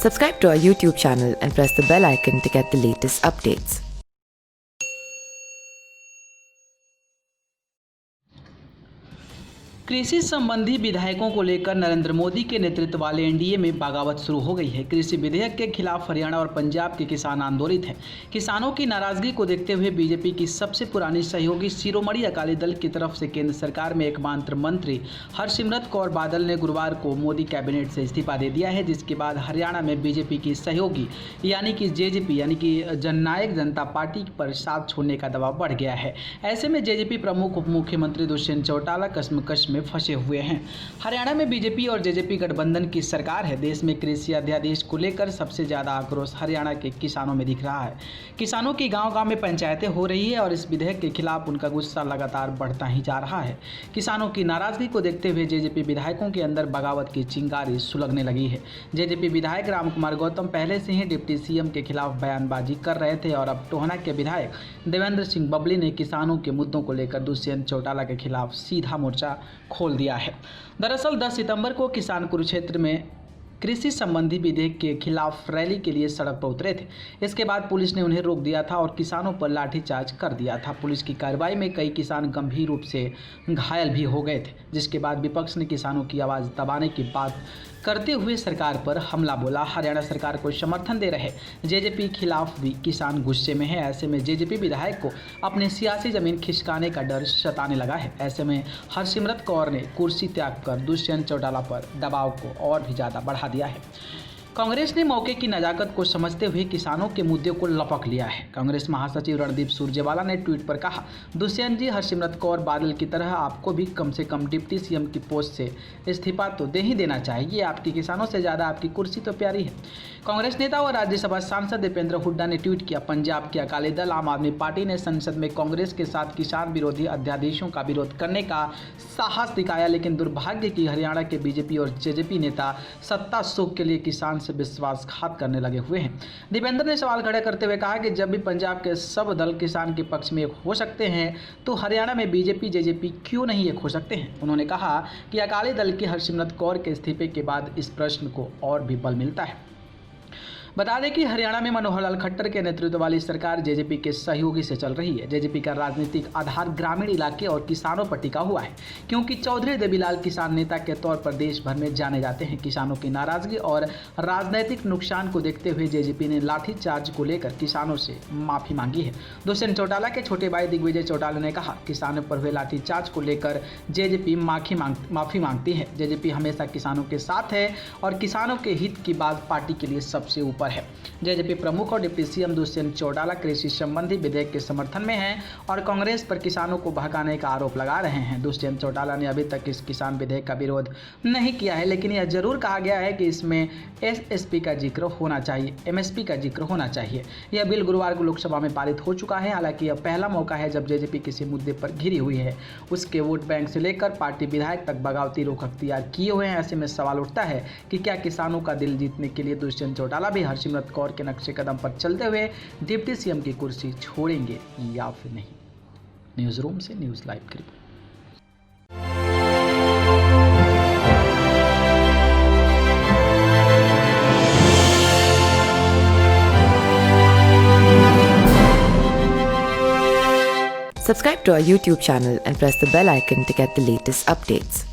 Subscribe to our YouTube channel and press the bell icon to get the latest updates. कृषि संबंधी विधेयकों को लेकर नरेंद्र मोदी के नेतृत्व वाले एनडीए में बगावत शुरू हो गई है। कृषि विधेयक के खिलाफ हरियाणा और पंजाब के किसान आंदोलित हैं। किसानों की नाराजगी को देखते हुए बीजेपी की सबसे पुरानी सहयोगी शिरोमणि अकाली दल की तरफ से केंद्र सरकार में एकमात्र मंत्री हरसिमरत कौर बादल ने गुरुवार को मोदी कैबिनेट से इस्तीफा दे दिया है, जिसके बाद हरियाणा में बीजेपी की सहयोगी यानी कि जेजेपी यानी कि जननायक जनता पार्टी पर साथ छोड़ने का दबाव बढ़ गया है। ऐसे में जेजेपी प्रमुख उप मुख्यमंत्री दुष्यंत चौटाला कश्मकश में फंसे हुए हैं। हरियाणा में बीजेपी और जेजेपी गठबंधन की सरकार है। देश में कृषि अध्यादेश को लेकर सबसे ज्यादा आक्रोश हरियाणा के किसानों में दिख रहा है। किसानों की गांव-गांव में पंचायतें हो रही है और इस विधेयक के खिलाफ उनका गुस्सा लगातार बढ़ता ही जा रहा है। किसानों की नाराजगी को देखते हुए जेजेपी विधायकों के अंदर बगावत की चिंगारी सुलगने लगी है। जेजेपी विधायक रामकुमार गौतम पहले से ही डिप्टी सीएम के खिलाफ बयानबाजी कर रहे थे और अब टोहना के विधायक देवेंद्र सिंह बबली ने किसानों के मुद्दों को लेकर दुष्यंत चौटाला के खिलाफ सीधा मोर्चा खोल दिया है। दरअसल 10 सितंबर को किसान कुरुक्षेत्र में कृषि संबंधी विधेयक के खिलाफ रैली के लिए सड़क पर उतरे थे। इसके बाद पुलिस ने उन्हें रोक दिया था और किसानों पर लाठीचार्ज कर दिया था। पुलिस की कार्रवाई में कई किसान गंभीर रूप से घायल भी हो गए थे, जिसके बाद विपक्ष ने किसानों की आवाज़ दबाने की बात करते हुए सरकार पर हमला बोला। हरियाणा सरकार को समर्थन दे रहे जेजेपी खिलाफ भी किसान गुस्से में है। ऐसे में जेजेपी विधायक को अपने सियासी जमीन खिसकाने का डर सताने लगा है। ऐसे में हरसिमरत कौर ने कुर्सी त्याग कर दुष्यंत चौटाला पर दबाव को और भी ज़्यादा बढ़ा दिया है। कांग्रेस ने मौके की नजाकत को समझते हुए किसानों के मुद्दे को लपक लिया है। कांग्रेस महासचिव रणदीप सुरजेवाला ने ट्वीट पर कहा, दुष्यंत जी, हरसिमरत कौर बादल की तरह आपको भी कम से कम डिप्टी सीएम की पोस्ट से इस्तीफा तो दे ही देना चाहिए। आपकी किसानों से ज़्यादा आपकी कुर्सी तो प्यारी है। कांग्रेस नेता और राज्यसभा सांसद दीपेंद्र हुड्डा ने ट्वीट किया, पंजाब की अकाली दल आम आदमी पार्टी ने संसद में कांग्रेस के साथ किसान विरोधी अध्यादेशों का विरोध करने का साहस दिखाया, लेकिन दुर्भाग्य की हरियाणा के बीजेपी और जेजेपी नेता सत्ता सुख के लिए किसान से विश्वासघात करने लगे हुए हैं। दीपेंद्र ने सवाल खड़ा करते हुए कहा कि जब भी पंजाब के सब दल किसान के पक्ष में एक हो सकते हैं तो हरियाणा में बीजेपी जेजेपी क्यों नहीं एक हो सकते हैं। उन्होंने कहा कि अकाली दल की हरसिमरत कौर के इस्तीफे के बाद इस प्रश्न को और भी बल मिलता है। बता दें कि हरियाणा में मनोहर लाल खट्टर के नेतृत्व वाली सरकार जेजेपी के सहयोगी से चल रही है। जेजेपी का राजनीतिक आधार ग्रामीण इलाके और किसानों पर टिका हुआ है, क्योंकि चौधरी देवीलाल किसान नेता के तौर पर देश भर में जाने जाते हैं। किसानों की नाराजगी और राजनीतिक नुकसान को देखते हुए जेजेपी ने लाठीचार्ज को लेकर किसानों से माफी मांगी है। दुष्यंत चौटाला के छोटे भाई दिग्विजय चौटाला ने कहा, किसानों पर हुए लाठीचार्ज को लेकर जेजेपी माफी मांगती है। जेजेपी हमेशा किसानों के साथ है और किसानों के हित की बात पार्टी के लिए सबसे ऊपर है। जेजेपी प्रमुख और डिप्टी सीएम दुष्यंत चौटाला कृषि संबंधी विधेयक के समर्थन में हैं और कांग्रेस पर किसानों को बहकाने का आरोप लगा रहे हैं। दुष्यंत चौटाला ने अभी तक इस किसान विधेयक का विरोध नहीं किया है, लेकिन यह जरूर कहा गया है कि इसमें एसएसपी का जिक्र होना चाहिए, एमएसपी का जिक्र होना चाहिए। यह बिल गुरुवार को लोकसभा में पारित हो चुका है। हालांकि यह पहला मौका है जब जेजेपी किसी मुद्दे पर घिरी हुई है। उसके वोट बैंक से लेकर पार्टी विधायक तक बगावती रुख अख्तियार किए हुए हैं। ऐसे में सवाल उठता है कि क्या किसानों का दिल जीतने के लिए दुष्यंत चौटाला भी हरसिमरत कौर के नक्शे कदम पर चलते हुए डिप्टी सीएम की कुर्सी छोड़ेंगे या फिर नहीं। न्यूज रूम से न्यूज लाइव की report. Subscribe to our YouTube channel and press the bell icon to get the latest updates.